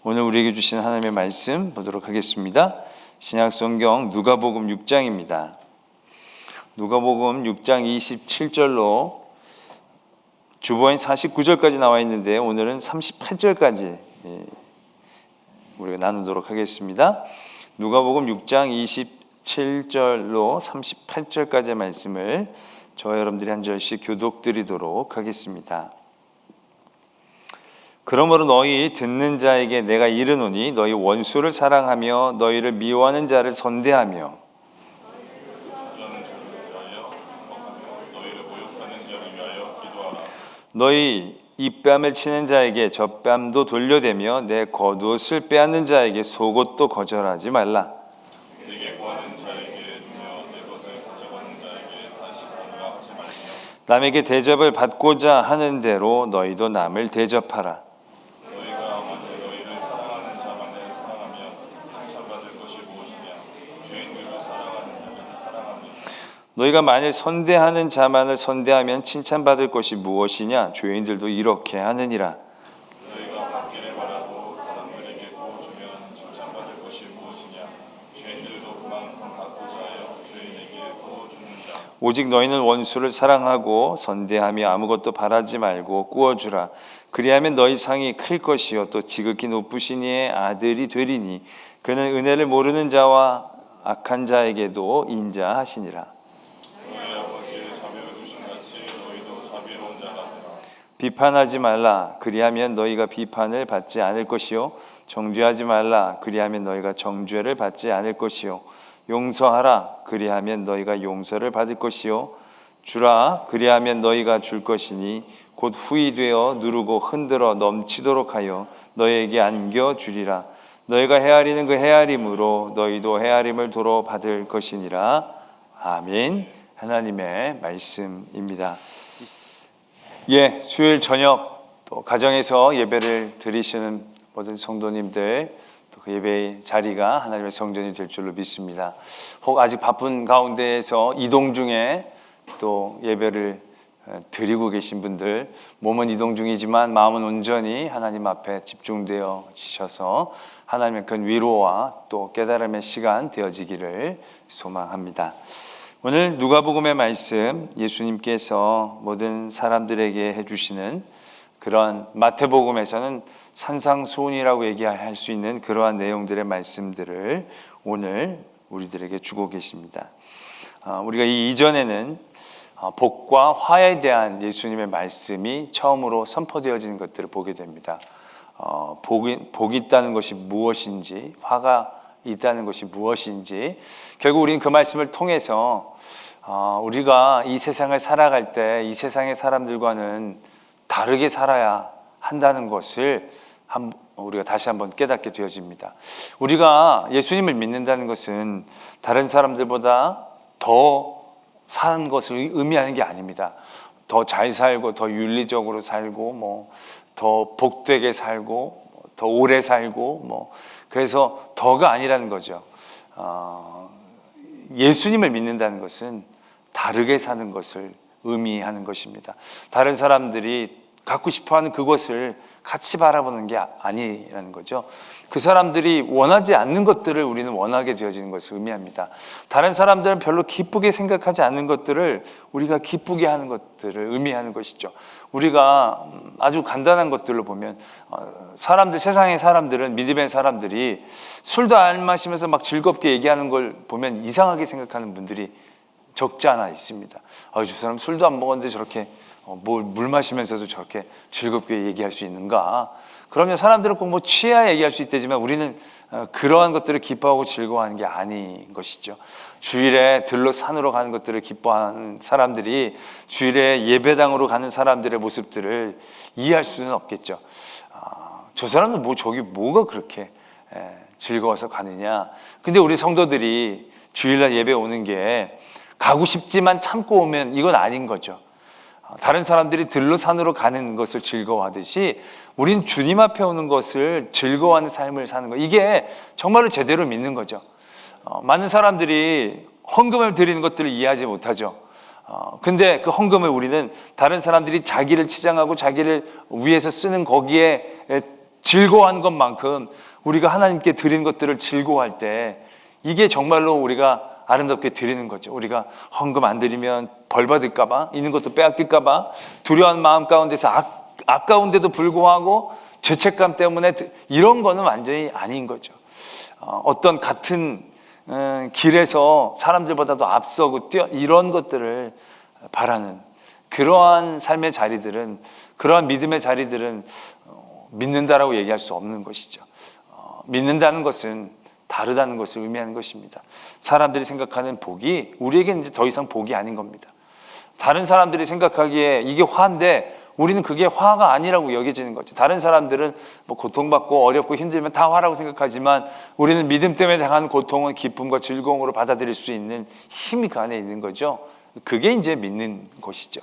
오늘 우리에게 주신 하나님의 말씀 보도록 하겠습니다. 신약성경 누가복음 6장입니다. 누가복음 6장 27절로 주보인 49절까지 나와 있는데 오늘은 38절까지 우리가 나누도록 하겠습니다. 누가복음 6장 27절로 38절까지의 말씀을 저와 여러분들이 한 절씩 교독드리도록 하겠습니다. 그러므로 너희 듣는 자에게 내가 이르노니 너희 원수를 사랑하며 너희를 미워하는 자를 선대하며 너희 입뺨을 치는 자에게 젖뺨도 돌려대며 내 겉옷을 빼앗는 자에게 속옷도 거절하지 말라. 내게 구하는 자에게 주며 내 것을 가져가는 자에게 다시 달라 하지 말며 남에게 대접을 받고자 하는 대로 너희도 남을 대접하라. 너희가 만일 너희를 사랑하는 자만을 사랑하면 칭찬받을 것이 무엇이냐? 죄인들을 사랑하는 자만을 사랑하면 너희가 만일 선대하는 자만을 선대하면 칭찬받을 것이 무엇이냐? 죄인들도 이렇게 하느니라. 너희가 받기를 바라고 사람들에게 부어주면 칭찬받을 것이 무엇이냐? 죄인들도 그만큼 받고자 하여 죄인에게 부어주는다. 오직 너희는 원수를 사랑하고 선대하며 아무것도 바라지 말고 꾸어주라. 그리하면 너희 상이 클 것이요 또 지극히 높으신 이의 아들이 되리니 그는 은혜를 모르는 자와 악한 자에게도 인자하시니라. 너희 아버지의 자비를 주신 같이 너희도 자비로운 자가 되라. 비판하지 말라. 그리하면 너희가 비판을 받지 않을 것이요 정죄하지 말라. 그리하면 너희가 정죄를 받지 않을 것이요 용서하라. 그리하면 너희가 용서를 받을 것이요 주라. 그리하면 너희가 줄 것이니 곧 후이 되어 누르고 흔들어 넘치도록 하여 너희에게 안겨 주리라. 너희가 헤아리는 그 헤아림으로 너희도 헤아림을 도로 받을 것이니라. 아멘. 하나님의 말씀입니다. 수요일 저녁 또 가정에서 예배를 드리시는 모든 성도님들 또 그 예배의 자리가 하나님의 성전이 될 줄로 믿습니다. 혹 아직 바쁜 가운데에서 이동 중에 또 예배를 드리고 계신 분들, 몸은 이동 중이지만 마음은 온전히 하나님 앞에 집중되어 지셔서 하나님의 큰 위로와 또 깨달음의 시간 되어지기를 소망합니다. 오늘 누가복음의 말씀, 예수님께서 모든 사람들에게 해주시는 그런 마태복음에서는 산상수훈이라고 얘기할 수 있는 그러한 내용들의 말씀들을 오늘 우리들에게 주고 계십니다. 우리가 이 이전에는 복과 화에 대한 예수님의 말씀이 처음으로 선포되어지는 것들을 보게 됩니다. 복이 있다는 것이 무엇인지, 화가 있다는 것이 무엇인지, 결국 우리는 그 말씀을 통해서 우리가 이 세상을 살아갈 때 이 세상의 사람들과는 다르게 살아야 한다는 것을 우리가 다시 한번 깨닫게 되어집니다. 우리가 예수님을 믿는다는 것은 다른 사람들보다 더 사는 것을 의미하는 게 아닙니다. 더 잘 살고 더 윤리적으로 살고 더 복되게 살고 더 오래 살고 그래서 더가 아니라는 거죠. 예수님을 믿는다는 것은 다르게 사는 것을 의미하는 것입니다. 다른 사람들이 갖고 싶어하는 그것을 같이 바라보는 게 아니라는 거죠. 그 사람들이 원하지 않는 것들을 우리는 원하게 되어지는 것을 의미합니다. 다른 사람들은 별로 기쁘게 생각하지 않는 것들을 우리가 기쁘게 하는 것들을 의미하는 것이죠. 우리가 아주 간단한 것들로 보면 세상의 사람들은, 믿음의 사람들이 술도 안 마시면서 막 즐겁게 얘기하는 걸 보면 이상하게 생각하는 분들이 적지 않아 있습니다. 저 사람 술도 안 먹었는데 저렇게 물 마시면서도 저렇게 즐겁게 얘기할 수 있는가? 그러면 사람들은 꼭 취해야 얘기할 수 있다지만 우리는 그러한 것들을 기뻐하고 즐거워하는 게 아닌 것이죠. 주일에 들로 산으로 가는 것들을 기뻐하는 사람들이 주일에 예배당으로 가는 사람들의 모습들을 이해할 수는 없겠죠. 저 사람은 저기 뭐가 그렇게 즐거워서 가느냐? 근데 우리 성도들이 주일날 예배 오는 게 가고 싶지만 참고 오면 이건 아닌 거죠. 다른 사람들이 들로 산으로 가는 것을 즐거워하듯이 우린 주님 앞에 오는 것을 즐거워하는 삶을 사는 거, 이게 정말로 제대로 믿는 거죠. 많은 사람들이 헌금을 드리는 것들을 이해하지 못하죠. 근데 그 헌금을 우리는 다른 사람들이 자기를 치장하고 자기를 위해서 쓰는 거기에 즐거워한 것만큼 우리가 하나님께 드린 것들을 즐거워할 때 이게 정말로 우리가 아름답게 드리는 거죠. 우리가 헌금 안 드리면 벌 받을까 봐, 있는 것도 빼앗길까 봐 두려운 마음 가운데서 아까운데도 불구하고 죄책감 때문에 이런 거는 완전히 아닌 거죠. 어떤 같은 길에서 사람들보다도 앞서고 이런 것들을 바라는 그러한 삶의 자리들은, 그러한 믿음의 자리들은 믿는다라고 얘기할 수 없는 것이죠. 믿는다는 것은 다르다는 것을 의미하는 것입니다. 사람들이 생각하는 복이 우리에게는 이제 더 이상 복이 아닌 겁니다. 다른 사람들이 생각하기에 이게 화인데 우리는 그게 화가 아니라고 여겨지는 거죠. 다른 사람들은 뭐 고통받고 어렵고 힘들면 다 화라고 생각하지만 우리는 믿음 때문에 당하는 고통은 기쁨과 즐거움으로 받아들일 수 있는 힘이 그 안에 있는 거죠. 그게 이제 믿는 것이죠.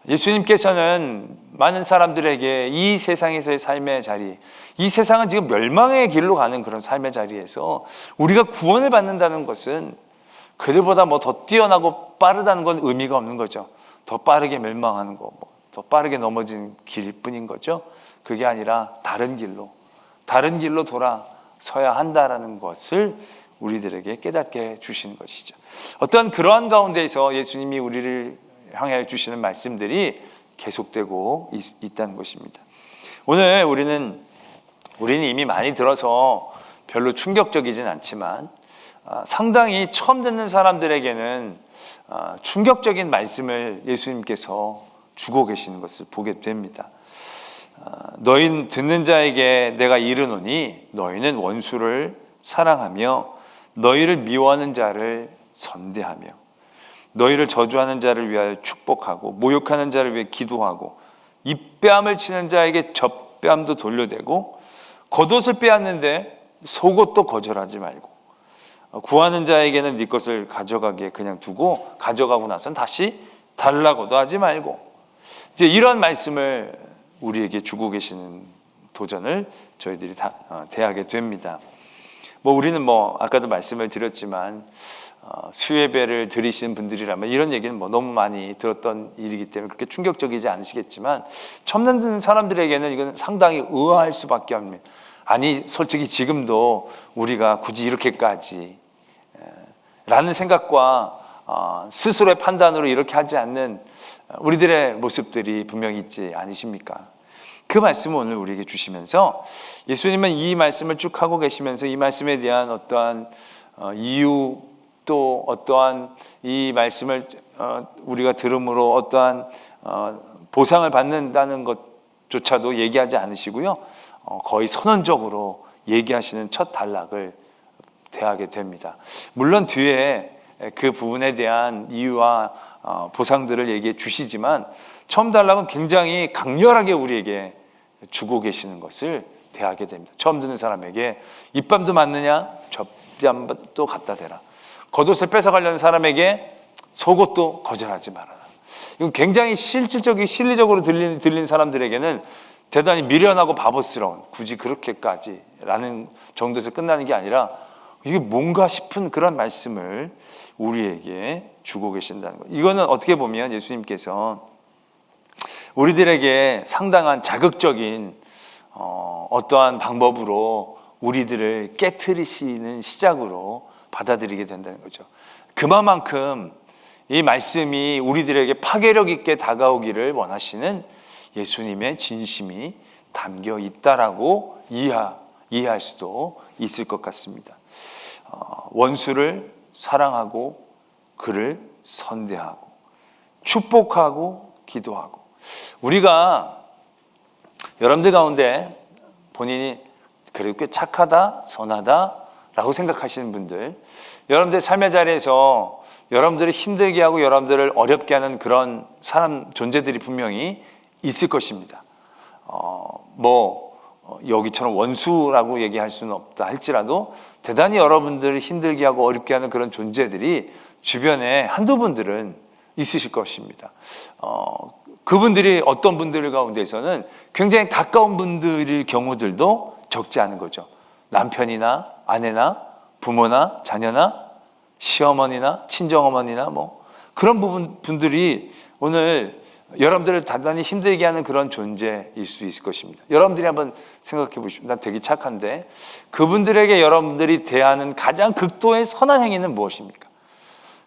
예수님께서는 많은 사람들에게 이 세상에서의 삶의 자리, 이 세상은 지금 멸망의 길로 가는 그런 삶의 자리에서 우리가 구원을 받는다는 것은 그들보다 뭐 더 뛰어나고 빠르다는 건 의미가 없는 거죠. 더 빠르게 멸망하는 거, 더 빠르게 넘어지는 길일 뿐인 거죠. 그게 아니라 다른 길로 돌아서야 한다라는 것을 우리들에게 깨닫게 주시는 것이죠. 어떤 그러한 가운데에서 예수님이 우리를 향해 주시는 말씀들이 계속되고 있다는 것입니다. 오늘 우리는 이미 많이 들어서 별로 충격적이진 않지만 상당히 처음 듣는 사람들에게는 충격적인 말씀을 예수님께서 주고 계시는 것을 보게 됩니다. 너희 듣는 자에게 내가 이르노니 너희는 원수를 사랑하며 너희를 미워하는 자를 선대하며 너희를 저주하는 자를 위하여 축복하고 모욕하는 자를 위해 기도하고 입뺨을 치는 자에게 젖뺨도 돌려대고 겉옷을 빼앗는데 속옷도 거절하지 말고 구하는 자에게는 네 것을 가져가기에 그냥 두고 가져가고 나선 다시 달라고도 하지 말고, 이제 이런 말씀을 우리에게 주고 계시는 도전을 저희들이 대하게 됩니다. 우리는 아까도 말씀을 드렸지만 수예배를 드리신 분들이라면 이런 얘기는 너무 많이 들었던 일이기 때문에 그렇게 충격적이지 않으시겠지만 처음 듣는 사람들에게는 이건 상당히 의아할 수밖에 없는, 아니 솔직히 지금도 우리가 굳이 이렇게까지 라는 생각과 스스로의 판단으로 이렇게 하지 않는 우리들의 모습들이 분명히 있지 않으십니까? 그 말씀을 오늘 우리에게 주시면서 예수님은 이 말씀을 쭉 하고 계시면서 이 말씀에 대한 어떠한 이유, 또 어떠한 이 말씀을 우리가 들음으로 어떠한 보상을 받는다는 것조차도 얘기하지 않으시고요, 거의 선언적으로 얘기하시는 첫 단락을 대하게 됩니다. 물론 뒤에 그 부분에 대한 이유와 보상들을 얘기해 주시지만 처음 단락은 굉장히 강렬하게 우리에게 주고 계시는 것을 대하게 됩니다. 처음 듣는 사람에게 입밤도 맞느냐? 젖뺨도 갖다 대라. 겉옷을 뺏어가려는 사람에게 속옷도 거절하지 말아라. 이건 굉장히 실리적으로 들린 사람들에게는 대단히 미련하고 바보스러운, 굳이 그렇게까지 라는 정도에서 끝나는 게 아니라 이게 뭔가 싶은 그런 말씀을 우리에게 주고 계신다는 거예요. 이거는 어떻게 보면 예수님께서 우리들에게 상당한 자극적인 어떠한 방법으로 우리들을 깨트리시는 시작으로 받아들이게 된다는 거죠. 그만큼 이 말씀이 우리들에게 파괴력 있게 다가오기를 원하시는 예수님의 진심이 담겨 있다라고 이해할 수도 있을 것 같습니다. 원수를 사랑하고 그를 선대하고 축복하고 기도하고, 우리가 여러분들 가운데 본인이 그래도 꽤 착하다, 선하다 라고 생각하시는 분들, 여러분들 삶의 자리에서 여러분들을 힘들게 하고 여러분들을 어렵게 하는 그런 사람, 존재들이 분명히 있을 것입니다. 여기처럼 원수라고 얘기할 수는 없다 할지라도 대단히 여러분들을 힘들게 하고 어렵게 하는 그런 존재들이 주변에 한두 분들은 있으실 것입니다. 그분들이 어떤 분들 가운데서는 굉장히 가까운 분들일 경우들도 적지 않은 거죠. 남편이나 아내나 부모나 자녀나 시어머니나 친정어머니나 그런 분들이 오늘 여러분들을 단단히 힘들게 하는 그런 존재일 수 있을 것입니다. 여러분들이 한번 생각해 보십시오. 난 되게 착한데 그분들에게 여러분들이 대하는 가장 극도의 선한 행위는 무엇입니까?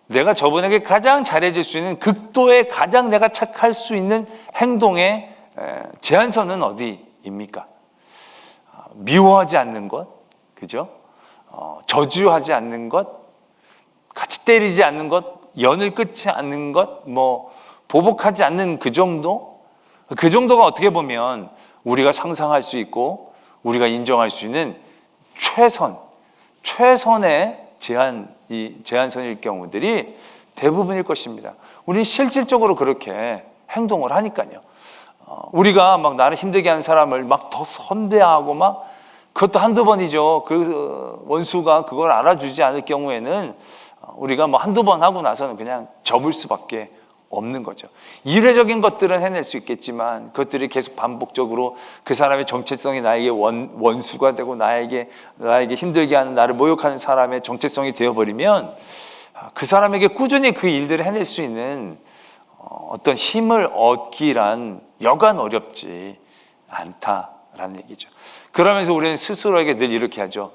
내가 저분에게 가장 잘해줄 수 있는 극도의 가장 내가 착할 수 있는 행동의 제한선은 어디입니까? 미워하지 않는 것, 그죠? 저주하지 않는 것, 같이 때리지 않는 것, 연을 끊지 않는 것, 보복하지 않는 그 정도? 그 정도가 어떻게 보면 우리가 상상할 수 있고 우리가 인정할 수 있는 최선의 제한선일 경우들이 대부분일 것입니다. 우리는 실질적으로 그렇게 행동을 하니까요. 우리가 막 나를 힘들게 하는 사람을 막 더 선대하고 막 그것도 한두 번이죠. 그 원수가 그걸 알아주지 않을 경우에는 우리가 한두 번 하고 나서는 그냥 접을 수밖에 없는 거죠. 이례적인 것들은 해낼 수 있겠지만 그것들이 계속 반복적으로 그 사람의 정체성이 나에게 원수가 되고 나에게 힘들게 하는, 나를 모욕하는 사람의 정체성이 되어버리면 그 사람에게 꾸준히 그 일들을 해낼 수 있는 어떤 힘을 얻기란 여간 어렵지 않다라는 얘기죠. 그러면서 우리는 스스로에게 늘 이렇게 하죠.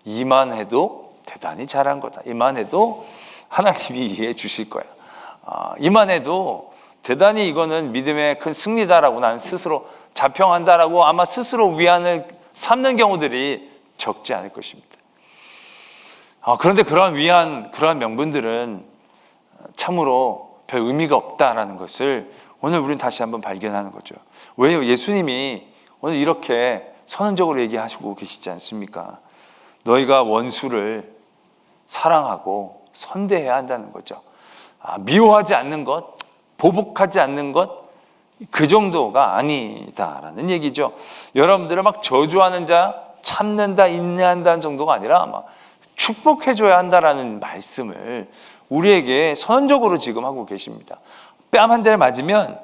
이만 해도 대단히 잘한 거다. 이만 해도 하나님이 이해해 주실 거야. 이만 해도 대단히 이거는 믿음의 큰 승리다라고 나는 스스로 자평한다라고 아마 스스로 위안을 삼는 경우들이 적지 않을 것입니다. 그런데 그러한 명분들은 참으로 별 의미가 없다라는 것을 오늘 우리는 다시 한번 발견하는 거죠. 왜요? 예수님이 오늘 이렇게 선언적으로 얘기하시고 계시지 않습니까? 너희가 원수를 사랑하고 선대해야 한다는 거죠. 미워하지 않는 것, 보복하지 않는 것, 그 정도가 아니다라는 얘기죠. 여러분들을 막 저주하는 자, 참는다, 인내한다는 정도가 아니라 막 축복해줘야 한다라는 말씀을 우리에게 선언적으로 지금 하고 계십니다. 뺨 한 대를 맞으면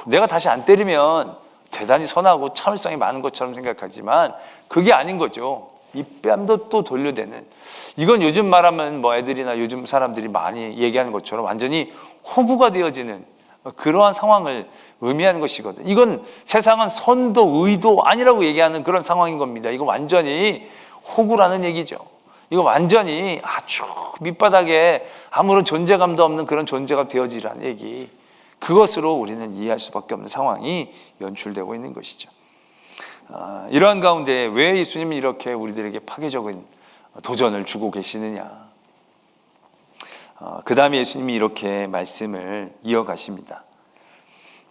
내가 다시 안 때리면 대단히 선하고 참을성이 많은 것처럼 생각하지만 그게 아닌 거죠. 이 뺨도 또 돌려대는, 이건 요즘 말하면 애들이나 요즘 사람들이 많이 얘기하는 것처럼 완전히 호구가 되어지는 그러한 상황을 의미하는 것이거든요. 이건 세상은 선도 의도 아니라고 얘기하는 그런 상황인 겁니다. 이거 완전히 호구라는 얘기죠. 이거 완전히 아주 밑바닥에 아무런 존재감도 없는 그런 존재가 되어지라는 얘기, 그것으로 우리는 이해할 수밖에 없는 상황이 연출되고 있는 것이죠. 이러한 가운데 왜 예수님이 이렇게 우리들에게 파괴적인 도전을 주고 계시느냐? 그 다음에 예수님이 이렇게 말씀을 이어가십니다.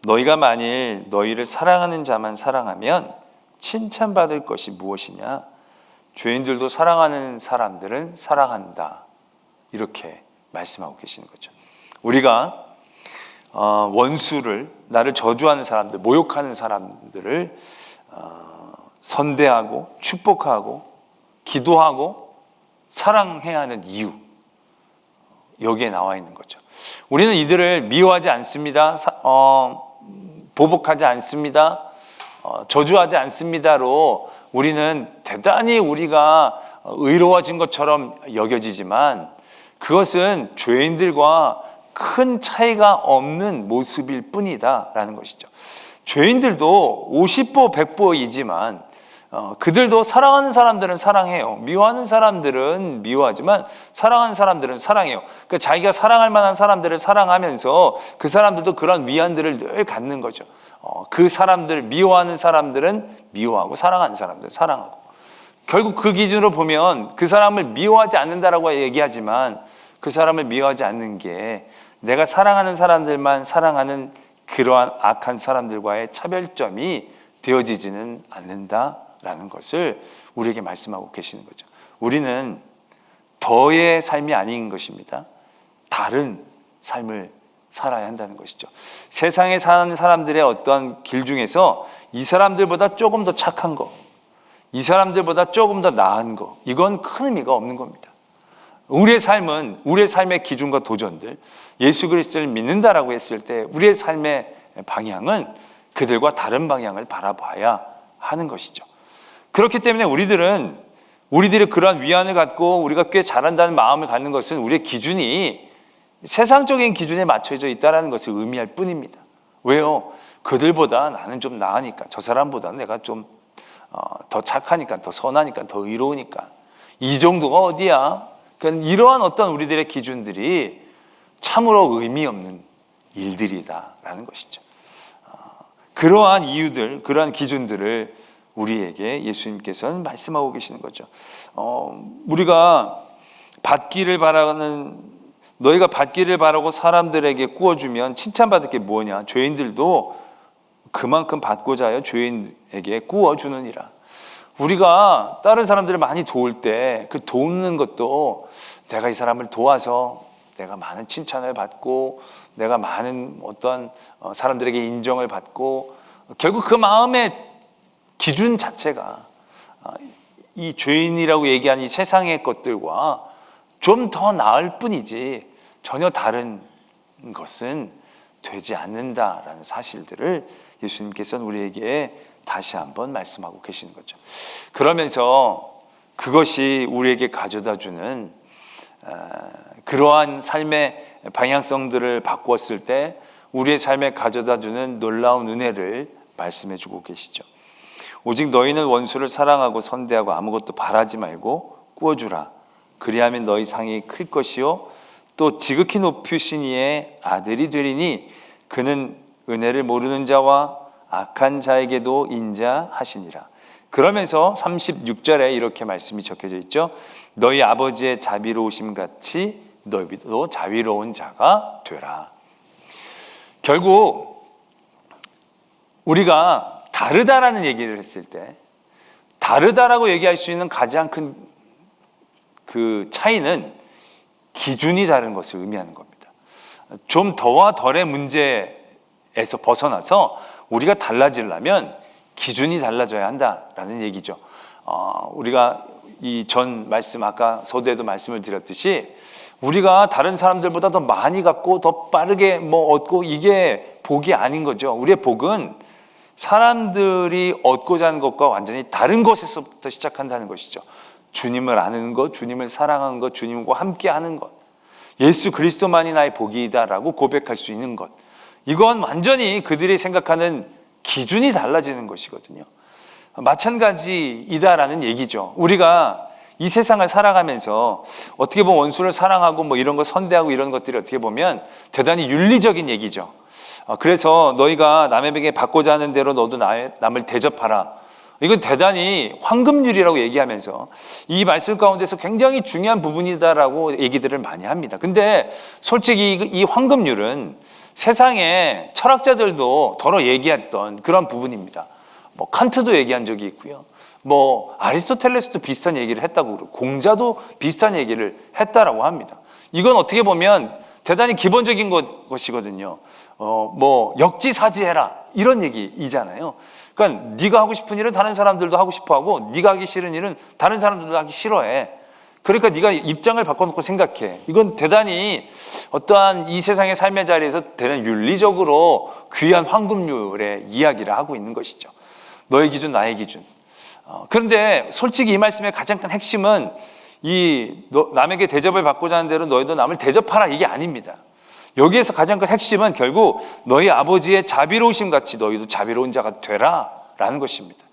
너희가 만일 너희를 사랑하는 자만 사랑하면 칭찬받을 것이 무엇이냐? 죄인들도 사랑하는 사람들은 사랑한다. 이렇게 말씀하고 계시는 거죠. 우리가 원수를, 나를 저주하는 사람들, 모욕하는 사람들을 선대하고 축복하고 기도하고 사랑해야 하는 이유, 여기에 나와 있는 거죠. 우리는 이들을 미워하지 않습니다. 보복하지 않습니다. 저주하지 않습니다로 우리는 대단히 우리가 의로워진 것처럼 여겨지지만 그것은 죄인들과 큰 차이가 없는 모습일 뿐이다라는 것이죠. 죄인들도 50보 100보이지만 그들도 사랑하는 사람들은 사랑해요. 미워하는 사람들은 미워하지만 사랑하는 사람들은 사랑해요. 그러니까 자기가 사랑할 만한 사람들을 사랑하면서 그 사람들도 그런 위안들을 늘 갖는 거죠. 그 사람들, 미워하는 사람들은 미워하고 사랑하는 사람들은 사랑하고, 결국 그 기준으로 보면 그 사람을 미워하지 않는다라고 얘기하지만 그 사람을 미워하지 않는 게 내가 사랑하는 사람들만 사랑하는 그러한 악한 사람들과의 차별점이 되어지지는 않는다라는 것을 우리에게 말씀하고 계시는 거죠. 우리는 더의 삶이 아닌 것입니다. 다른 삶을 살아야 한다는 것이죠. 세상에 사는 사람들의 어떤 길 중에서 이 사람들보다 조금 더 착한 거, 이 사람들보다 조금 더 나은 거, 이건 큰 의미가 없는 겁니다. 우리의 삶은, 우리의 삶의 기준과 도전들, 예수 그리스도를 믿는다라고 했을 때 우리의 삶의 방향은 그들과 다른 방향을 바라봐야 하는 것이죠. 그렇기 때문에 우리들이 그러한 위안을 갖고 우리가 꽤 잘한다는 마음을 갖는 것은 우리의 기준이 세상적인 기준에 맞춰져 있다는 것을 의미할 뿐입니다. 왜요? 그들보다 나는 좀 나으니까, 저 사람보다 내가 좀 더 착하니까, 더 선하니까, 더 의로우니까. 이 정도가 어디야? 그러니까 이러한 어떤 우리들의 기준들이 참으로 의미 없는 일들이다라는 것이죠. 그러한 이유들, 그러한 기준들을 우리에게 예수님께서는 말씀하고 계시는 거죠. 우리가 받기를 바라는, 너희가 받기를 바라고 사람들에게 구워주면 칭찬받을 게 뭐냐? 죄인들도 그만큼 받고자 하여 죄인에게 구워주느니라. 우리가 다른 사람들을 많이 도울 때 그 돕는 것도 내가 이 사람을 도와서 내가 많은 칭찬을 받고 내가 많은 어떤 사람들에게 인정을 받고, 결국 그 마음의 기준 자체가 이 죄인이라고 얘기한 이 세상의 것들과 좀 더 나을 뿐이지 전혀 다른 것은 되지 않는다라는 사실들을 예수님께서는 우리에게 다시 한번 말씀하고 계시는 거죠. 그러면서 그것이 우리에게 가져다주는 그러한 삶의 방향성들을 바꾸었을 때 우리의 삶에 가져다주는 놀라운 은혜를 말씀해주고 계시죠. 오직 너희는 원수를 사랑하고 선대하고 아무것도 바라지 말고 구워주라. 그리하면 너희 상이 클 것이요 또 지극히 높으신 이의 아들이 되리니 그는 은혜를 모르는 자와 악한 자에게도 인자하시니라. 그러면서 36절에 이렇게 말씀이 적혀져 있죠. 너희 아버지의 자비로우심 같이 너희도 자비로운 자가 되라. 결국 우리가 다르다라는 얘기를 했을 때 다르다라고 얘기할 수 있는 가장 큰 그 차이는 기준이 다른 것을 의미하는 겁니다. 좀 더와 덜의 문제에서 벗어나서 우리가 달라지려면 기준이 달라져야 한다라는 얘기죠. 우리가 이 전 말씀, 아까 서두에도 말씀을 드렸듯이 우리가 다른 사람들보다 더 많이 갖고 더 빠르게 얻고 이게 복이 아닌 거죠. 우리의 복은 사람들이 얻고자 하는 것과 완전히 다른 것에서부터 시작한다는 것이죠. 주님을 아는 것, 주님을 사랑하는 것, 주님과 함께 하는 것, 예수 그리스도만이 나의 복이다라고 고백할 수 있는 것, 이건 완전히 그들이 생각하는 기준이 달라지는 것이거든요. 마찬가지이다라는 얘기죠. 우리가 이 세상을 살아가면서 어떻게 보면 원수를 사랑하고 이런 거 선대하고 이런 것들이 어떻게 보면 대단히 윤리적인 얘기죠. 그래서 너희가 남에게 받고자 하는 대로 너도 남을 대접하라. 이건 대단히 황금률이라고 얘기하면서 이 말씀 가운데서 굉장히 중요한 부분이다라고 얘기들을 많이 합니다. 근데 솔직히 이 황금률은 세상의 철학자들도 더러 얘기했던 그런 부분입니다. 칸트도 얘기한 적이 있고요. 아리스토텔레스도 비슷한 얘기를 했다고 그러고 공자도 비슷한 얘기를 했다라고 합니다. 이건 어떻게 보면 대단히 기본적인 것이거든요. 역지사지해라 이런 얘기이잖아요. 그러니까 네가 하고 싶은 일은 다른 사람들도 하고 싶어하고 네가 하기 싫은 일은 다른 사람들도 하기 싫어해. 그러니까 네가 입장을 바꿔놓고 생각해. 이건 대단히 어떠한 이 세상의 삶의 자리에서 대단히 윤리적으로 귀한 황금률의 이야기를 하고 있는 것이죠. 너의 기준, 나의 기준. 그런데 솔직히 이 말씀의 가장 큰 핵심은 남에게 대접을 받고자 하는 대로 너희도 남을 대접하라 이게 아닙니다. 여기에서 가장 큰 핵심은 결국 너희 아버지의 자비로우심 같이 너희도 자비로운 자가 되라 라는 것입니다.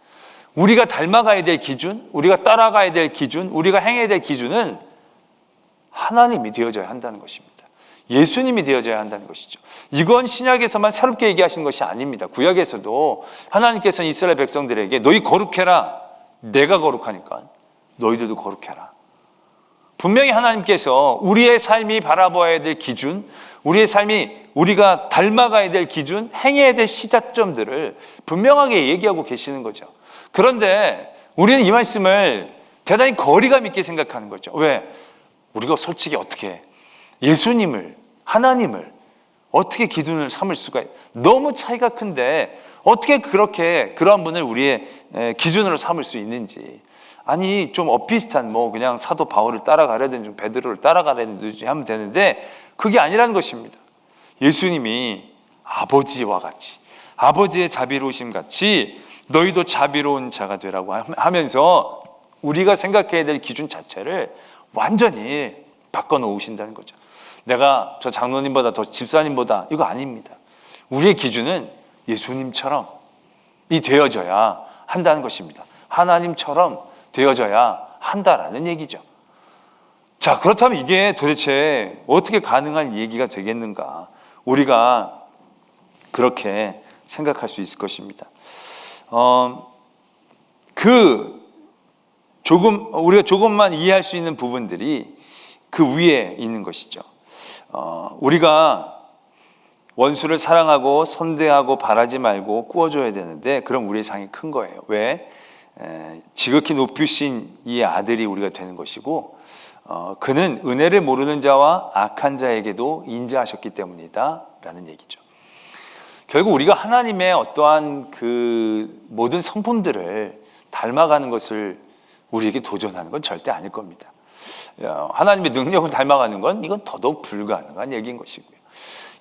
우리가 닮아가야 될 기준, 우리가 따라가야 될 기준, 우리가 행해야 될 기준은 하나님이 되어져야 한다는 것입니다. 예수님이 되어져야 한다는 것이죠. 이건 신약에서만 새롭게 얘기하신 것이 아닙니다. 구약에서도 하나님께서는 이스라엘 백성들에게 너희 거룩해라. 내가 거룩하니까 너희들도 거룩해라. 분명히 하나님께서 우리의 삶이 바라봐야 될 기준, 우리의 삶이 우리가 닮아가야 될 기준, 행해야 될 시작점들을 분명하게 얘기하고 계시는 거죠. 그런데 우리는 이 말씀을 대단히 거리감 있게 생각하는 거죠. 왜? 우리가 솔직히 어떻게 예수님을, 하나님을 어떻게 기준을 삼을 수가 너무 차이가 큰데 어떻게 그렇게 그러한 분을 우리의 기준으로 삼을 수 있는지. 아니 좀 엇비슷한 그냥 사도 바울을 따라가려든지 좀 베드로를 따라가려든지 하면 되는데 그게 아니라는 것입니다. 예수님이 아버지와 같이 아버지의 자비로우심 같이 너희도 자비로운 자가 되라고 하면서 우리가 생각해야 될 기준 자체를 완전히 바꿔놓으신다는 거죠. 내가 저 장로님보다 더 집사님보다 이거 아닙니다. 우리의 기준은 예수님처럼 이 되어져야 한다는 것입니다. 하나님처럼 되어져야 한다라는 얘기죠. 자, 그렇다면 이게 도대체 어떻게 가능한 얘기가 되겠는가? 우리가 그렇게 생각할 수 있을 것입니다. 우리가 조금만 이해할 수 있는 부분들이 그 위에 있는 것이죠. 우리가 원수를 사랑하고 선대하고 바라지 말고 꾸어줘야 되는데, 그럼 우리의 상이 큰 거예요. 왜? 지극히 높으신 이 아들이 우리가 되는 것이고, 그는 은혜를 모르는 자와 악한 자에게도 인자하셨기 때문이다 라는 얘기죠. 결국 우리가 하나님의 어떠한 그 모든 성품들을 닮아가는 것을 우리에게 도전하는 건 절대 아닐 겁니다. 하나님의 능력을 닮아가는 건 이건 더더욱 불가능한 얘기인 것이고요.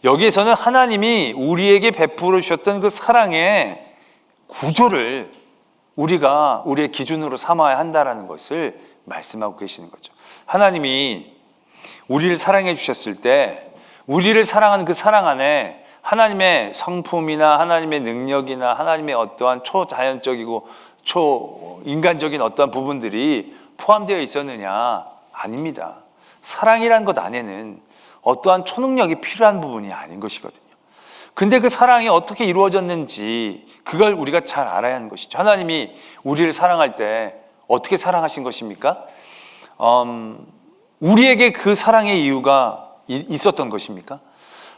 여기에서는 하나님이 우리에게 베풀어 주셨던 그 사랑의 구조를 우리가 우리의 기준으로 삼아야 한다는 것을 말씀하고 계시는 거죠. 하나님이 우리를 사랑해 주셨을 때 우리를 사랑하는 그 사랑 안에 하나님의 성품이나 하나님의 능력이나 하나님의 어떠한 초자연적이고 초인간적인 어떠한 부분들이 포함되어 있었느냐? 아닙니다. 사랑이라는 것 안에는 어떠한 초능력이 필요한 부분이 아닌 것이거든요. 근데 그 사랑이 어떻게 이루어졌는지 그걸 우리가 잘 알아야 하는 것이죠. 하나님이 우리를 사랑할 때 어떻게 사랑하신 것입니까? 우리에게 그 사랑의 이유가 있었던 것입니까?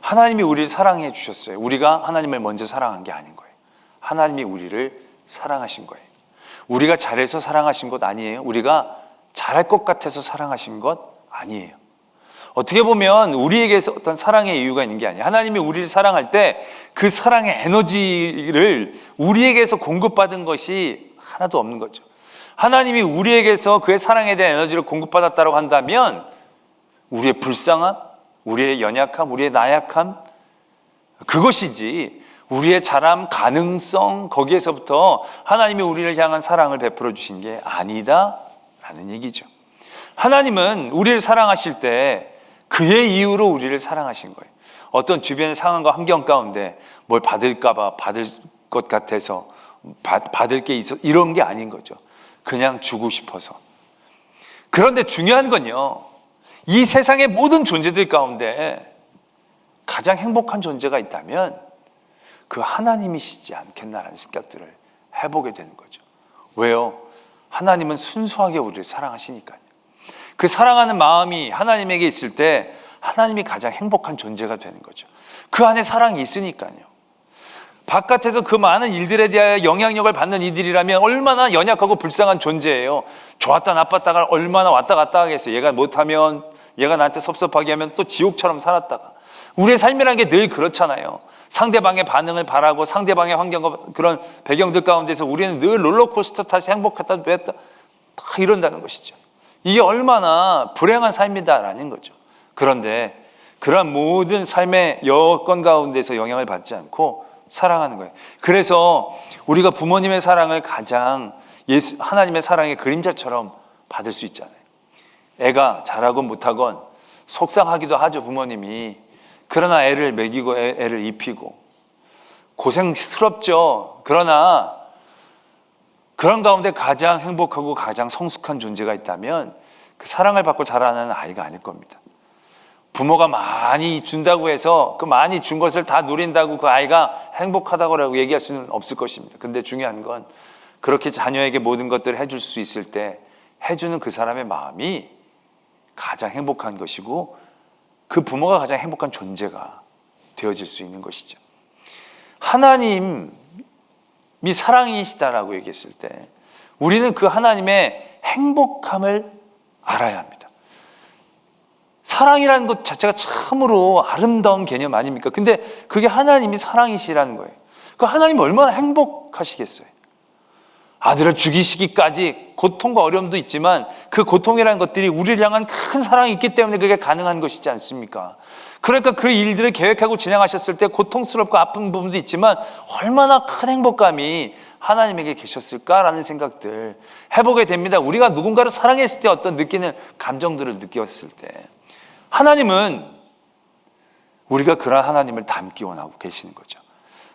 하나님이 우리를 사랑해 주셨어요. 우리가 하나님을 먼저 사랑한 게 아닌 거예요. 하나님이 우리를 사랑하신 거예요. 우리가 잘해서 사랑하신 것 아니에요. 우리가 잘할 것 같아서 사랑하신 것 아니에요. 어떻게 보면 우리에게서 어떤 사랑의 이유가 있는 게 아니에요. 하나님이 우리를 사랑할 때 그 사랑의 에너지를 우리에게서 공급받은 것이 하나도 없는 거죠. 하나님이 우리에게서 그의 사랑에 대한 에너지를 공급받았다고 한다면 우리의 불쌍함, 우리의 연약함, 우리의 나약함, 그것이지 우리의 자람, 가능성, 거기에서부터 하나님이 우리를 향한 사랑을 베풀어 주신 게 아니다라는 얘기죠. 하나님은 우리를 사랑하실 때 그의 이유로 우리를 사랑하신 거예요. 어떤 주변의 상황과 환경 가운데 뭘 받을까 받을 것 같아서 받을 게 있어 이런 게 아닌 거죠. 그냥 주고 싶어서. 그런데 중요한 건요, 이 세상의 모든 존재들 가운데 가장 행복한 존재가 있다면 그 하나님이시지 않겠나라는 생각들을 해보게 되는 거죠. 왜요? 하나님은 순수하게 우리를 사랑하시니까요. 그 사랑하는 마음이 하나님에게 있을 때 하나님이 가장 행복한 존재가 되는 거죠. 그 안에 사랑이 있으니까요. 바깥에서 그 많은 일들에 대하여 영향력을 받는 이들이라면 얼마나 연약하고 불쌍한 존재예요. 좋았다 나빴다가 얼마나 왔다 갔다 하겠어요. 얘가 못하면, 얘가 나한테 섭섭하게 하면 또 지옥처럼 살았다가. 우리의 삶이라는 게 늘 그렇잖아요. 상대방의 반응을 바라고 상대방의 환경과 그런 배경들 가운데서 우리는 늘 롤러코스터 타시 행복했다 다 이런다는 것이죠. 이게 얼마나 불행한 삶이다라는 거죠. 그런데 그러한 모든 삶의 여건 가운데서 영향을 받지 않고 사랑하는 거예요. 그래서 우리가 부모님의 사랑을 가장 하나님의 사랑의 그림자처럼 받을 수 있잖아요. 애가 잘하건 못하건 속상하기도 하죠, 부모님이. 그러나 애를 먹이고 애를 입히고 고생스럽죠. 그러나 그런 가운데 가장 행복하고 가장 성숙한 존재가 있다면 그 사랑을 받고 자라는 아이가 아닐 겁니다. 부모가 많이 준다고 해서 그 많이 준 것을 다 누린다고 그 아이가 행복하다고 얘기할 수는 없을 것입니다. 근데 중요한 건 그렇게 자녀에게 모든 것들을 해줄 수 있을 때 해주는 그 사람의 마음이 가장 행복한 것이고 그 부모가 가장 행복한 존재가 되어질 수 있는 것이죠. 하나님이 사랑이시다라고 얘기했을 때 우리는 그 하나님의 행복함을 알아야 합니다. 사랑이라는 것 자체가 참으로 아름다운 개념 아닙니까? 근데 그게 하나님이 사랑이시라는 거예요. 그 하나님이 얼마나 행복하시겠어요? 아들을 죽이시기까지 고통과 어려움도 있지만 그 고통이라는 것들이 우리를 향한 큰 사랑이 있기 때문에 그게 가능한 것이지 않습니까? 그러니까 그 일들을 계획하고 진행하셨을 때 고통스럽고 아픈 부분도 있지만 얼마나 큰 행복감이 하나님에게 계셨을까라는 생각들 해보게 됩니다. 우리가 누군가를 사랑했을 때 어떤 느끼는 감정들을 느꼈을 때 하나님은 우리가 그러한 하나님을 닮기 원하고 계시는 거죠.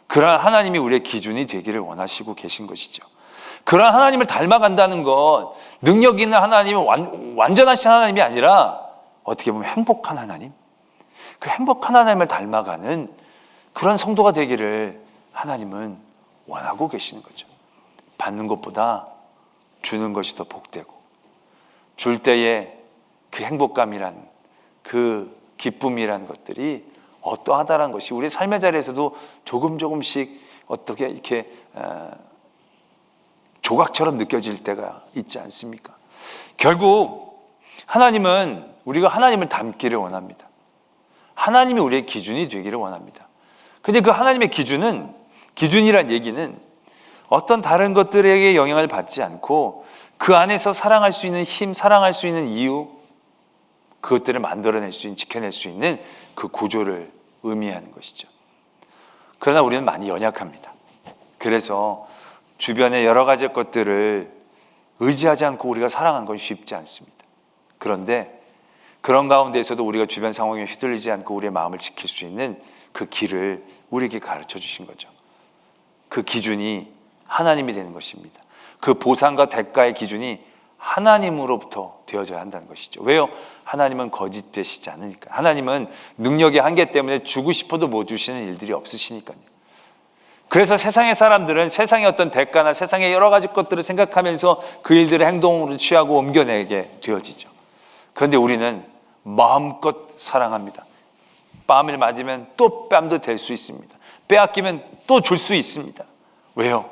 그러한 하나님이 우리의 기준이 되기를 원하시고 계신 것이죠. 그러한 하나님을 닮아간다는 것, 능력 있는 하나님은 완전하신 하나님이 아니라 어떻게 보면 행복한 하나님, 그 행복한 하나님을 닮아가는 그런 성도가 되기를 하나님은 원하고 계시는 거죠. 받는 것보다 주는 것이 더 복되고, 줄 때의 그 행복감이란, 그 기쁨이란 것들이 어떠하다는 것이 우리 삶의 자리에서도 조금씩 어떻게 이렇게 조각처럼 느껴질 때가 있지 않습니까? 결국 하나님은 우리가 하나님을 닮기를 원합니다. 하나님이 우리의 기준이 되기를 원합니다. 근데 그 하나님의 기준이란 얘기는 어떤 다른 것들에게 영향을 받지 않고 그 안에서 사랑할 수 있는 힘, 사랑할 수 있는 이유, 그것들을 만들어낼 수 있는, 지켜낼 수 있는 그 구조를 의미하는 것이죠. 그러나 우리는 많이 연약합니다. 그래서 주변의 여러 가지 것들을 의지하지 않고 우리가 사랑하는 건 쉽지 않습니다. 그런데 그런 가운데에서도 우리가 주변 상황에 휘둘리지 않고 우리의 마음을 지킬 수 있는 그 길을 우리에게 가르쳐 주신 거죠. 그 기준이 하나님이 되는 것입니다. 그 보상과 대가의 기준이 하나님으로부터 되어져야 한다는 것이죠. 왜요? 하나님은 거짓되시지 않으니까. 하나님은 능력의 한계 때문에 주고 싶어도 못 주시는 일들이 없으시니까요. 그래서 세상의 사람들은 세상의 어떤 대가나 세상의 여러 가지 것들을 생각하면서 그 일들을 행동으로 취하고 옮겨내게 되어지죠. 그런데 우리는 마음껏 사랑합니다. 뺨을 맞으면 또 뺨도 될 수 있습니다. 빼앗기면 또 줄 수 있습니다. 왜요?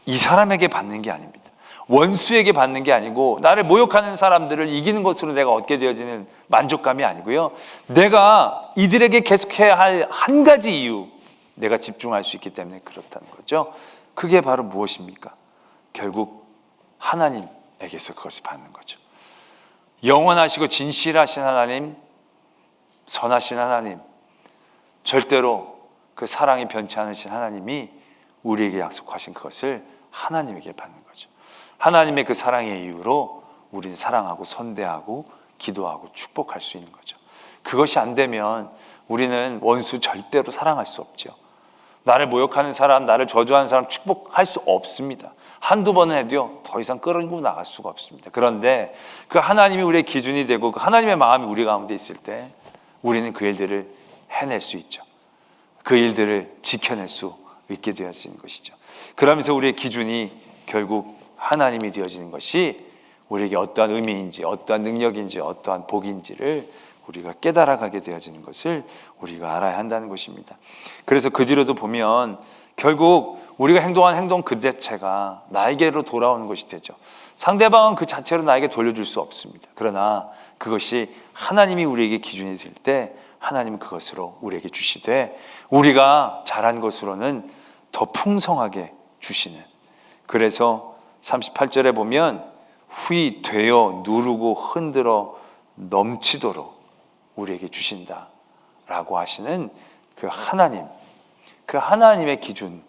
이 사람에게 받는 게 아닙니다. 원수에게 받는 게 아니고 나를 모욕하는 사람들을 이기는 것으로 내가 얻게 되어지는 만족감이 아니고요. 내가 이들에게 계속해야 할 한 가지 이유, 내가 집중할 수 있기 때문에 그렇다는 거죠. 그게 바로 무엇입니까? 결국 하나님에게서 그것을 받는 거죠. 영원하시고 진실하신 하나님, 선하신 하나님, 절대로 그 사랑이 변치 않으신 하나님이 우리에게 약속하신 그것을 하나님에게 받는 거죠. 하나님의 그 사랑의 이유로 우리는 사랑하고 선대하고 기도하고 축복할 수 있는 거죠. 그것이 안 되면 우리는 원수 절대로 사랑할 수 없죠. 나를 모욕하는 사람, 나를 저주하는 사람 축복할 수 없습니다. 한두 번은 해도요, 더 이상 끌고 나갈 수가 없습니다. 그런데 그 하나님이 우리의 기준이 되고 그 하나님의 마음이 우리 가운데 있을 때 우리는 그 일들을 해낼 수 있죠. 그 일들을 지켜낼 수 있게 되어지는 것이죠. 그러면서 우리의 기준이 결국 하나님이 되어지는 것이 우리에게 어떠한 의미인지, 어떠한 능력인지, 어떠한 복인지를 우리가 깨달아가게 되어지는 것을 우리가 알아야 한다는 것입니다. 그래서 그 뒤로도 보면 결국 우리가 행동한 행동 그 자체가 나에게로 돌아오는 것이 되죠. 상대방은 그 자체로 나에게 돌려줄 수 없습니다. 그러나 그것이 하나님이 우리에게 기준이 될 때 하나님은 그것으로 우리에게 주시되 우리가 잘한 것으로는 더 풍성하게 주시는, 그래서 38절에 보면 후히 되어 누르고 흔들어 넘치도록 우리에게 주신다라고 하시는 그 하나님, 그 하나님의 기준,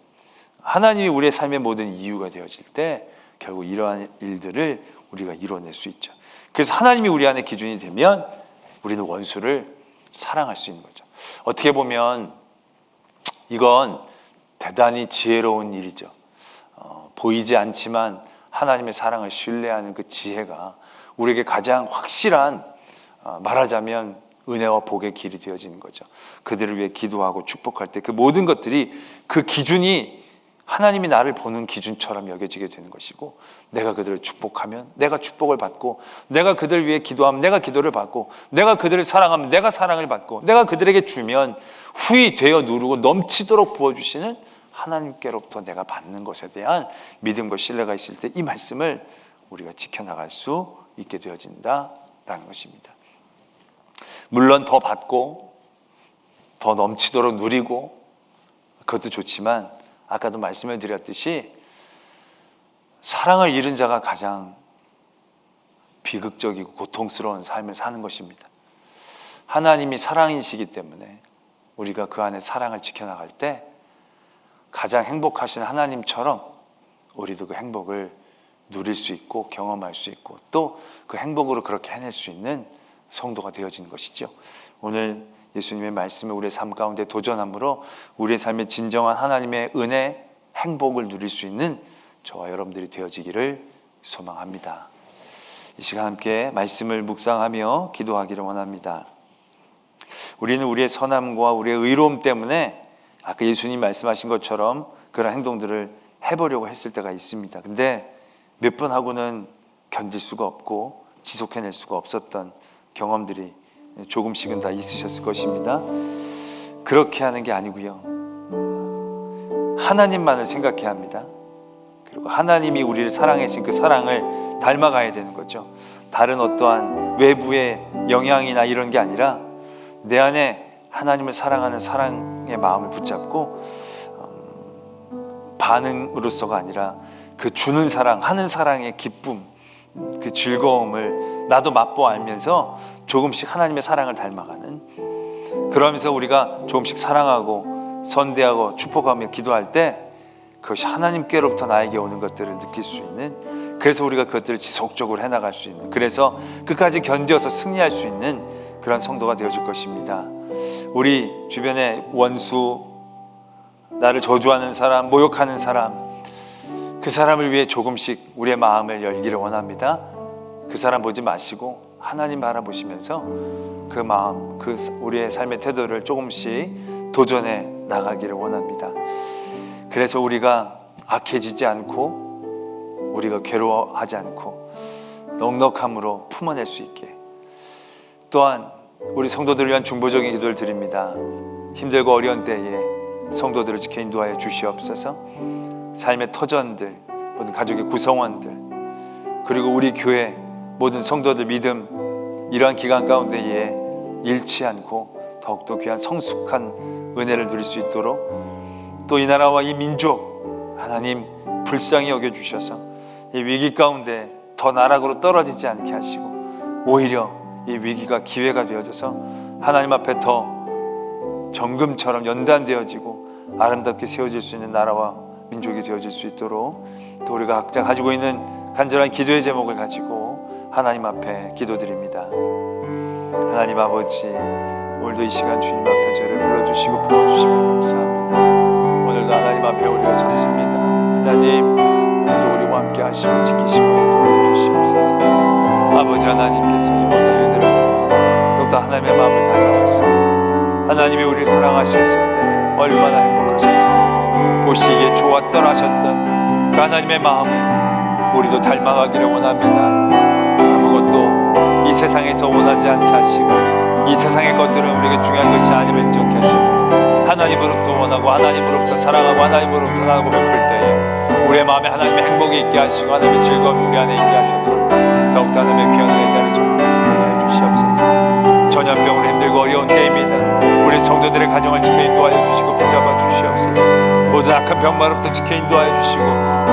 하나님이 우리의 삶의 모든 이유가 되어질 때 결국 이러한 일들을 우리가 이뤄낼 수 있죠. 그래서 하나님이 우리 안에 기준이 되면 우리는 원수를 사랑할 수 있는 거죠. 어떻게 보면 이건 대단히 지혜로운 일이죠. 보이지 않지만 하나님의 사랑을 신뢰하는 그 지혜가 우리에게 가장 확실한, 말하자면 은혜와 복의 길이 되어지는 거죠. 그들을 위해 기도하고 축복할 때 그 모든 것들이, 그 기준이 하나님이 나를 보는 기준처럼 여겨지게 되는 것이고, 내가 그들을 축복하면 내가 축복을 받고, 내가 그들을 위해 기도하면 내가 기도를 받고, 내가 그들을 사랑하면 내가 사랑을 받고, 내가 그들에게 주면 후히 되어 누르고 넘치도록 부어주시는 하나님께로부터 내가 받는 것에 대한 믿음과 신뢰가 있을 때 이 말씀을 우리가 지켜나갈 수 있게 되어진다라는 것입니다. 물론 더 받고 더 넘치도록 누리고 그것도 좋지만 아까도 말씀을 드렸듯이 사랑을 잃은 자가 가장 비극적이고 고통스러운 삶을 사는 것입니다. 하나님이 사랑이시기 때문에 우리가 그 안에 사랑을 지켜나갈 때 가장 행복하신 하나님처럼 우리도 그 행복을 누릴 수 있고 경험할 수 있고 또 그 행복으로 그렇게 해낼 수 있는 성도가 되어지는 것이죠. 오늘 예수님의 말씀을 우리의 삶 가운데 도전함으로 우리의 삶에 진정한 하나님의 은혜, 행복을 누릴 수 있는 저와 여러분들이 되어지기를 소망합니다. 이 시간 함께 말씀을 묵상하며 기도하기를 원합니다. 우리는 우리의 선함과 우리의 의로움 때문에 아까 예수님 말씀하신 것처럼 그런 행동들을 해보려고 했을 때가 있습니다. 근데 몇 번 하고는 견딜 수가 없고 지속해낼 수가 없었던 경험들이 조금씩은 다 있으셨을 것입니다. 그렇게 하는 게 아니고요, 하나님만을 생각해야 합니다. 그리고 하나님이 우리를 사랑하신 그 사랑을 닮아가야 되는 거죠. 다른 어떠한 외부의 영향이나 이런 게 아니라 내 안에 하나님을 사랑하는 사랑의 마음을 붙잡고 반응으로서가 아니라 그 주는 사랑, 하는 사랑의 기쁨, 그 즐거움을 나도 맛보아 알면서 조금씩 하나님의 사랑을 닮아가는, 그러면서 우리가 조금씩 사랑하고 선대하고 축복하며 기도할 때 그것이 하나님께로부터 나에게 오는 것들을 느낄 수 있는, 그래서 우리가 그것들을 지속적으로 해나갈 수 있는, 그래서 끝까지 견뎌서 승리할 수 있는 그런 성도가 되어줄 것입니다. 우리 주변에 원수, 나를 저주하는 사람, 모욕하는 사람, 그 사람을 위해 조금씩 우리의 마음을 열기를 원합니다. 그 사람 보지 마시고 하나님 바라보시면서 그 마음, 그 우리의 삶의 태도를 조금씩 도전해 나가기를 원합니다. 그래서 우리가 악해지지 않고 우리가 괴로워하지 않고 넉넉함으로 품어낼 수 있게, 또한 우리 성도들을 위한 중보적인 기도를 드립니다. 힘들고 어려운 때에 성도들을 지켜 인도하여 주시옵소서. 삶의 터전들, 모든 가족의 구성원들, 그리고 우리 교회 모든 성도들 믿음, 이러한 기간 가운데에 잃지 않고 더욱더 귀한 성숙한 은혜를 누릴 수 있도록, 또 이 나라와 이 민족 하나님 불쌍히 여겨주셔서 이 위기 가운데 더 나락으로 떨어지지 않게 하시고 오히려 이 위기가 기회가 되어져서 하나님 앞에 더 정금처럼 연단되어지고 아름답게 세워질 수 있는 나라와 민족이 되어질 수 있도록, 또 우리가 각자 가지고 있는 간절한 기도의 제목을 가지고 하나님 앞에 기도드립니다. 하나님 아버지, 오늘도 이 시간 주님 앞에 저를 불러주시고 품어주시고 감사합니다. 오늘도 하나님 앞에 우리가 섰습니다. 하나님, 오늘도 우리와 함께 하시고 지키시고 인도해 주시옵소서. 아버지 하나님께서 이 모든 일들을 통해 더욱더 하나님의 마음을 닮아갔습니다. 하나님이 우리를 사랑하셨을 때 얼마나 행복하셨습니까? 보시기에 좋았던 하셨던 그 하나님의 마음을 우리도 닮아가기를 원합니다. 아무것도 이 세상에서 원하지 않게 하시고 이 세상의 것들은 우리에게 중요한 것이 아님을 인정케 하실 때 하나님으로부터 원하고 하나님으로부터 사랑하고 하나님으로부터 나누고 베풀 때에 우리의 마음에 하나님의 행복이 있게 하시고 하나님의 즐거움이 우리 안에 있게 하셔서 더욱더 하나님의 귀한 은혜자를 좀 주시옵소서. 전염병으로 힘들고 어려운 때입니다. 우리 성도들의 가정을 지켜 인도하여 주시고 붙잡아 주시옵소서. 모든 악한 병마로부터 지켜 인도하여 주시고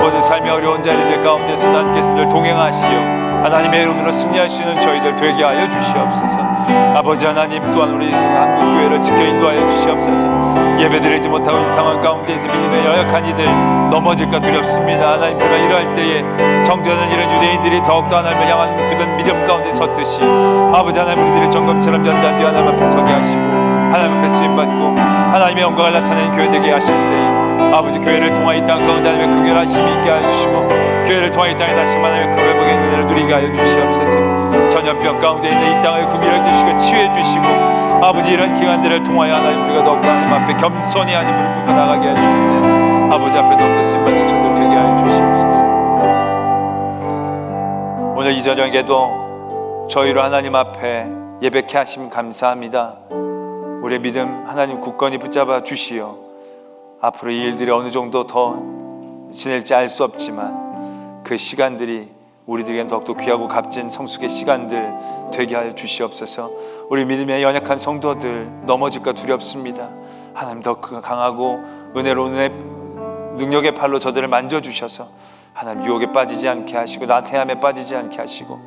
모든 삶의 어려운 자리들 가운데서 하나님께서 늘 동행하시어 하나님의 이름으로 승리할 수 있는 저희들 되게 하여 주시옵소서. 아버지 하나님, 또한 우리 한국교회를 지켜 인도하여 주시옵소서. 예배드리지 못하고 이 상황 가운데에서 믿음의 연약한 이들 넘어질까 두렵습니다. 하나님, 그러나 이러할 때에 성전은 이런 유대인들이 더욱더 하나님을 향한 굳은 믿음 가운데 섰듯이 아버지 하나님, 우리들의 정금처럼 연단되어 하나님 앞에 서게 하시고 하나님 앞에 쓰임받고 하나님의 영광을 나타내는 교회 되게 하실 때에 아버지, 교회를 통하여 이 땅 가운데 하나님의 긍휼하심이 있게 하여 주시고 교회를 통하여 이 땅에 다시 하나님의 그 회복의 은혜를 누리게 하여 주시옵소서. 전염병 가운데 있는 이 땅을 긍휼해 주시고 치유해 주시고 아버지, 이런 기간들을 통하여 하나님 우리가 더욱더 하나님 앞에 겸손히 하나님 무릎 꿇고 나가게 해주는데 아버지 앞에 더욱더 쓰임받는 저들 되게 하여 주시옵소서. 오늘 이 저녁에도 저희로 하나님 앞에 예배케 하심 감사합니다. 우리의 믿음 하나님 굳건히 붙잡아 주시어 앞으로 이 일들이 어느 정도 더 지낼지 알 수 없지만 그 시간들이 우리들에겐 더욱더 귀하고 값진 성숙의 시간들 되게 하여 주시옵소서. 우리 믿음의 연약한 성도들 넘어질까 두렵습니다. 하나님, 더 강하고 은혜로운 능력의 팔로 저들을 만져주셔서 하나님 유혹에 빠지지 않게 하시고 나태함에 빠지지 않게 하시고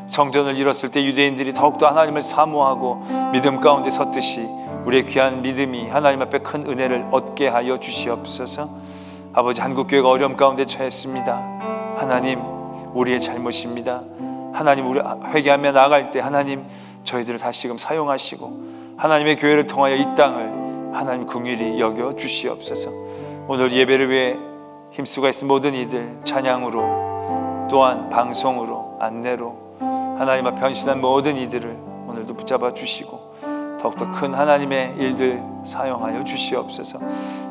성전을 잃었을 때 유대인들이 더욱더 하나님을 사모하고 믿음 가운데 섰듯이 우리의 귀한 믿음이 하나님 앞에 큰 은혜를 얻게 하여 주시옵소서. 아버지, 한국교회가 어려움 가운데 처했습니다. 하나님, 우리의 잘못입니다. 하나님, 우리 회개하며 나아갈 때 하나님 저희들을 다시금 사용하시고 하나님의 교회를 통하여 이 땅을 하나님 긍휼히 여겨 주시옵소서. 오늘 예배를 위해 힘쓰고 있는 모든 이들 찬양으로 또한 방송으로 안내로 하나님 앞에 변신한 모든 이들을 오늘도 붙잡아 주시고 더욱더 큰 하나님의 일들 사용하여 주시옵소서.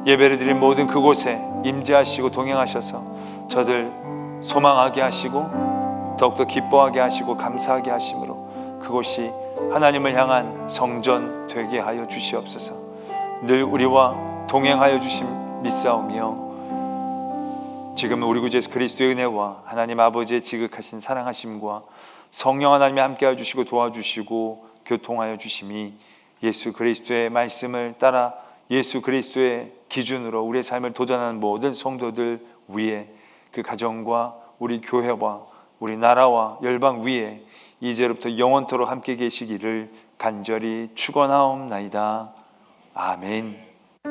예배를 드린 모든 그곳에 임재하시고 동행하셔서 저들 소망하게 하시고 더욱더 기뻐하게 하시고 감사하게 하심으로 그곳이 하나님을 향한 성전 되게 하여 주시옵소서. 늘 우리와 동행하여 주심 믿사오며 지금 우리 구주 예수 그리스도의 은혜와 하나님 아버지의 지극하신 사랑하심과 성령 하나님이 함께하여 주시고 도와주시고 교통하여 주심이 예수 그리스도의 말씀을 따라 예수 그리스도의 기준으로 우리의 삶을 도전하는 모든 성도들 위에 그 가정과 우리 교회와 우리 나라와 열방 위에 이제로부터 영원토록 함께 계시기를 간절히 축원하옵나이다. 아멘.